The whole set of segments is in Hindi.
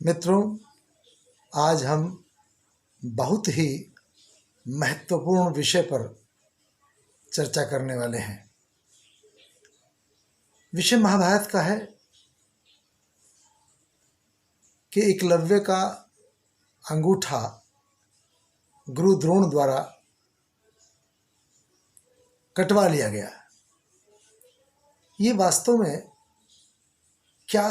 मित्रों, आज हम बहुत ही महत्वपूर्ण विषय पर चर्चा करने वाले हैं। विषय महाभारत का है कि एकलव्य का अंगूठा गुरु द्रोण द्वारा कटवा लिया गया। ये वास्तव में क्या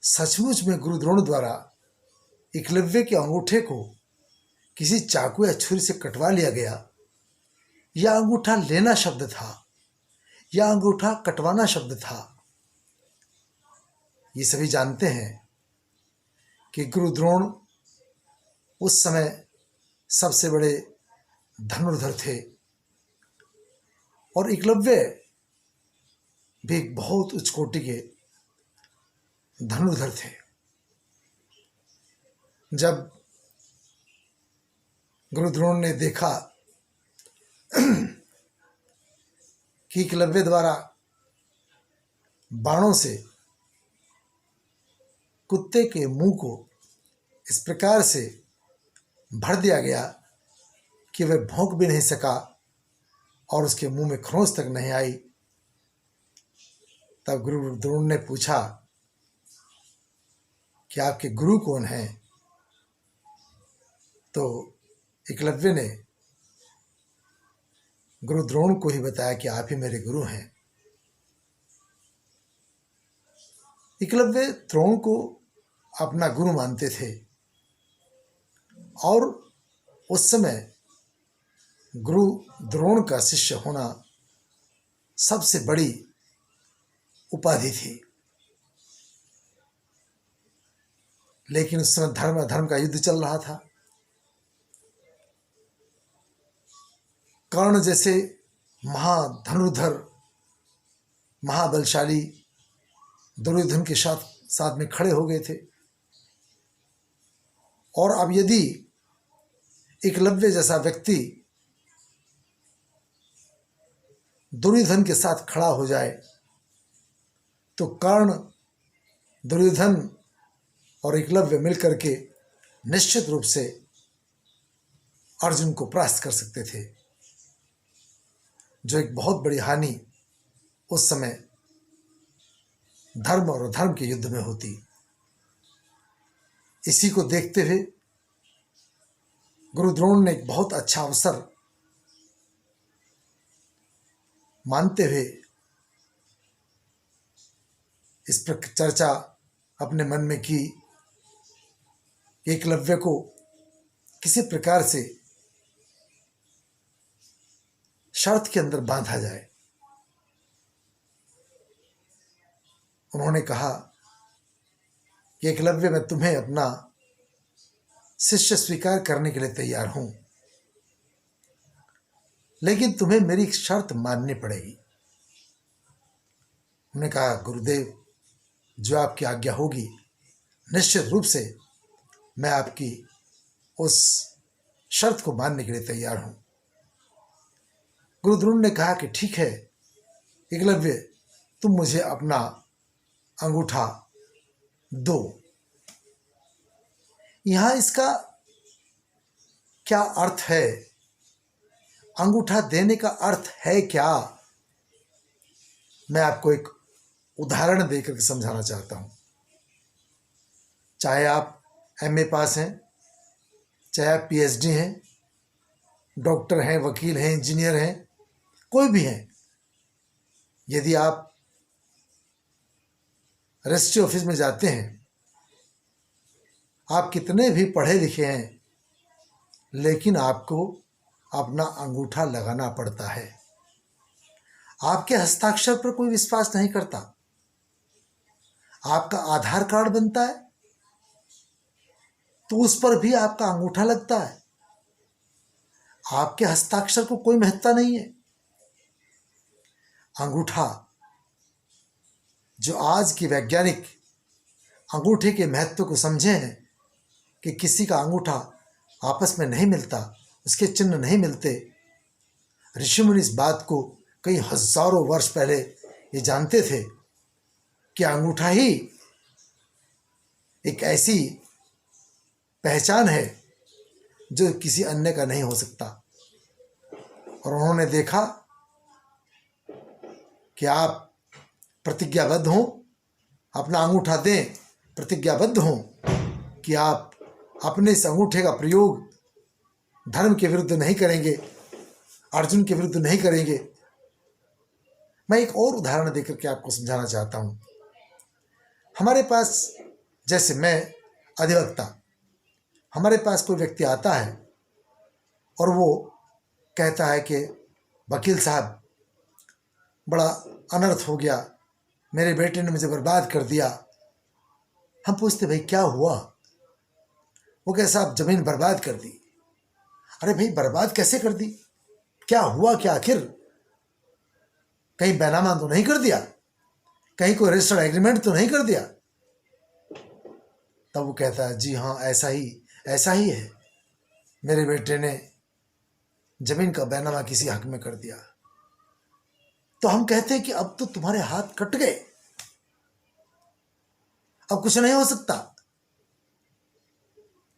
सचमुच में गुरु द्रोण द्वारा एकलव्य के अंगूठे को किसी चाकू या छुरी से कटवा लिया गया, या अंगूठा लेना शब्द था, या अंगूठा कटवाना शब्द था? ये सभी जानते हैं कि गुरु द्रोण उस समय सबसे बड़े धनुर्धर थे और एकलव्य भी एक बहुत उच्च कोटि के धनुर्धर थे। जब गुरु द्रोण ने देखा कि एकलव्य द्वारा बाणों से कुत्ते के मुंह को इस प्रकार से भर दिया गया कि वह भौंक भी नहीं सका और उसके मुंह में खरोंच तक नहीं आई, तब गुरु द्रोण ने पूछा कि आपके गुरु कौन हैं? तो एकलव्य ने गुरु द्रोण को ही बताया कि आप ही मेरे गुरु हैं। एकलव्य द्रोण को अपना गुरु मानते थे और उस समय गुरु द्रोण का शिष्य होना सबसे बड़ी उपाधि थी। लेकिन उस समय धर्म अधर्म का युद्ध चल रहा था। कर्ण जैसे महाधनुर्धर महाबलशाली दुर्योधन के साथ में खड़े हो गए थे, और अब यदि एकलव्य जैसा व्यक्ति दुर्योधन के साथ खड़ा हो जाए तो कर्ण, दुर्योधन और एकलव्य मिलकर के निश्चित रूप से अर्जुन को परास्त कर सकते थे, जो एक बहुत बड़ी हानि उस समय धर्म और अधर्म के युद्ध में होती। इसी को देखते हुए गुरु द्रोण ने एक बहुत अच्छा अवसर मानते हुए इस पर चर्चा अपने मन में की कि एकलव्य को किसी प्रकार से शर्त के अंदर बांधा जाए। उन्होंने कहा कि एकलव्य, मैं तुम्हें अपना शिष्य स्वीकार करने के लिए तैयार हूं, लेकिन तुम्हें मेरी एक शर्त माननी पड़ेगी। उन्होंने कहा, गुरुदेव, जो आपकी आज्ञा होगी, निश्चित रूप से मैं आपकी उस शर्त को मानने के लिए तैयार हूं। गुरु द्रोण ने कहा कि ठीक है एकलव्य, तुम मुझे अपना अंगूठा दो। यहां इसका क्या अर्थ है? अंगूठा देने का अर्थ है क्या? मैं आपको एक उदाहरण देकर के समझाना चाहता हूं। चाहे आप एमए पास हैं, चाहे आप पीएचडी हैं, डॉक्टर हैं, वकील हैं, इंजीनियर हैं, कोई भी हैं, यदि आप रजिस्ट्री ऑफिस में जाते हैं, आप कितने भी पढ़े लिखे हैं, लेकिन आपको अपना अंगूठा लगाना पड़ता है। आपके हस्ताक्षर पर कोई विश्वास नहीं करता। आपका आधार कार्ड बनता है तो उस पर भी आपका अंगूठा लगता है। आपके हस्ताक्षर को कोई महत्ता नहीं है। अंगूठा, जो आज के वैज्ञानिक अंगूठे के महत्व को समझे हैं कि किसी का अंगूठा आपस में नहीं मिलता, उसके चिन्ह नहीं मिलते, ऋषि मुनि इस बात को कई हजारों वर्ष पहले ये जानते थे कि अंगूठा ही एक ऐसी पहचान है जो किसी अन्य का नहीं हो सकता। और उन्होंने देखा कि आप प्रतिज्ञाबद्ध हों, अपना अंगूठा दें, प्रतिज्ञाबद्ध हों कि आप अपने इस अंगूठे का प्रयोग धर्म के विरुद्ध नहीं करेंगे, अर्जुन के विरुद्ध नहीं करेंगे। मैं एक और उदाहरण देकर के आपको समझाना चाहता हूं। हमारे पास, जैसे मैं अधिवक्ता, हमारे पास कोई व्यक्ति आता है और वो कहता है कि वकील साहब, बड़ा अनर्थ हो गया, मेरे बेटे ने मुझे बर्बाद कर दिया। हम पूछते भाई क्या हुआ? वो कहता साहब जमीन बर्बाद कर दी। अरे भाई बर्बाद कैसे कर दी? क्या हुआ क्या आखिर? कहीं बैनामा तो नहीं कर दिया? कहीं कोई रजिस्टर्ड एग्रीमेंट तो नहीं कर दिया? तब वो कहता है जी हाँ, ऐसा ही है, मेरे बेटे ने जमीन का बैनामा किसी हक में कर दिया। तो हम कहते हैं कि अब तो तुम्हारे हाथ कट गए, अब कुछ नहीं हो सकता।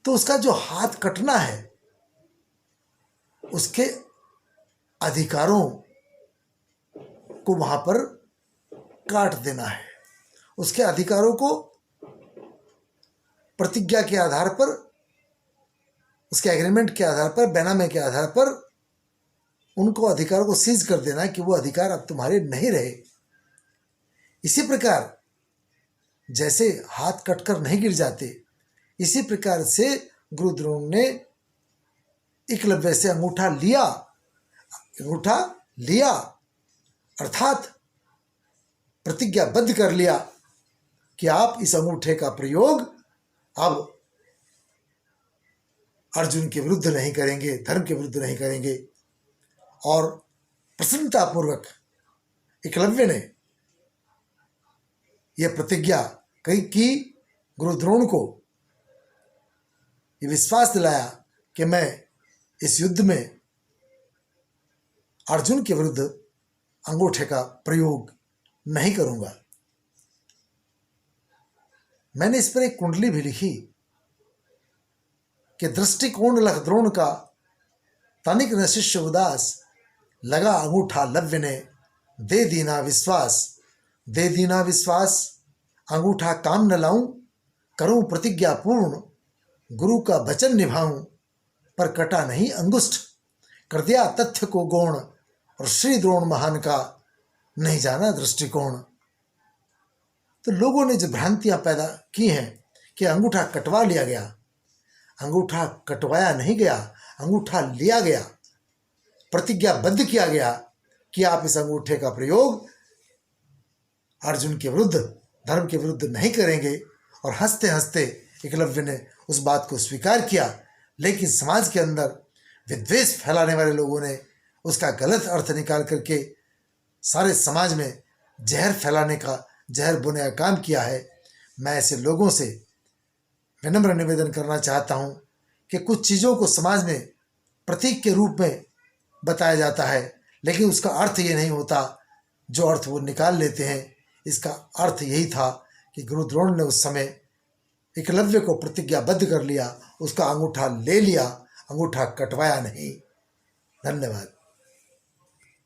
तो उसका जो हाथ कटना है, उसके अधिकारों को वहां पर काट देना है। उसके अधिकारों को प्रतिज्ञा के आधार पर, उसके एग्रीमेंट के आधार पर, बैनामे के आधार पर उनको अधिकारों को सीज कर देना कि वो अधिकार अब तुम्हारे नहीं रहे। इसी प्रकार जैसे हाथ कटकर नहीं गिर जाते, इसी प्रकार से गुरु द्रोण ने एकलव्य से अंगूठा लिया अर्थात प्रतिज्ञाबद्ध कर लिया कि आप इस अंगूठे का प्रयोग अब अर्जुन के विरुद्ध नहीं करेंगे, धर्म के विरुद्ध नहीं करेंगे। और प्रसन्नतापूर्वक एकलव्य ने यह प्रतिज्ञा की, गुरु द्रोण को यह विश्वास दिलाया कि मैं इस युद्ध में अर्जुन के विरुद्ध अंगूठे का प्रयोग नहीं करूंगा। मैंने इस पर एक कुंडली भी लिखी कि दृष्टिकोण लख द्रोण का, तनिक न शिष्य उदास, लगा अंगूठा लव्य ने, दे दीना विश्वास, अंगूठा काम न लाऊं, करूं प्रतिज्ञा पूर्ण, गुरु का वचन निभाऊं, पर कटा नहीं अंगुष्ठ, कर दिया तथ्य को गौण, और श्री द्रोण महान का नहीं जाना दृष्टिकोण। तो लोगों ने जो भ्रांतियां पैदा की हैं कि अंगूठा कटवा लिया गया, अंगूठा कटवाया नहीं गया, अंगूठा लिया गया, प्रतिज्ञाबद्ध किया गया कि आप इस अंगूठे का प्रयोग अर्जुन के विरुद्ध, धर्म के विरुद्ध नहीं करेंगे। और हंसते हंसते एकलव्य ने उस बात को स्वीकार किया। लेकिन समाज के अंदर विद्वेष फैलाने वाले लोगों ने उसका गलत अर्थ निकाल करके सारे समाज में जहर फैलाने का, जहर बोने का काम किया है। मैं ऐसे लोगों से विनम्र निवेदन करना चाहता हूं कि कुछ चीज़ों को समाज में प्रतीक के रूप में बताया जाता है, लेकिन उसका अर्थ ये नहीं होता जो अर्थ वो निकाल लेते हैं। इसका अर्थ यही था कि गुरु द्रोण ने उस समय एकलव्य को प्रतिज्ञाबद्ध कर लिया, उसका अंगूठा ले लिया, अंगूठा कटवाया नहीं। धन्यवाद।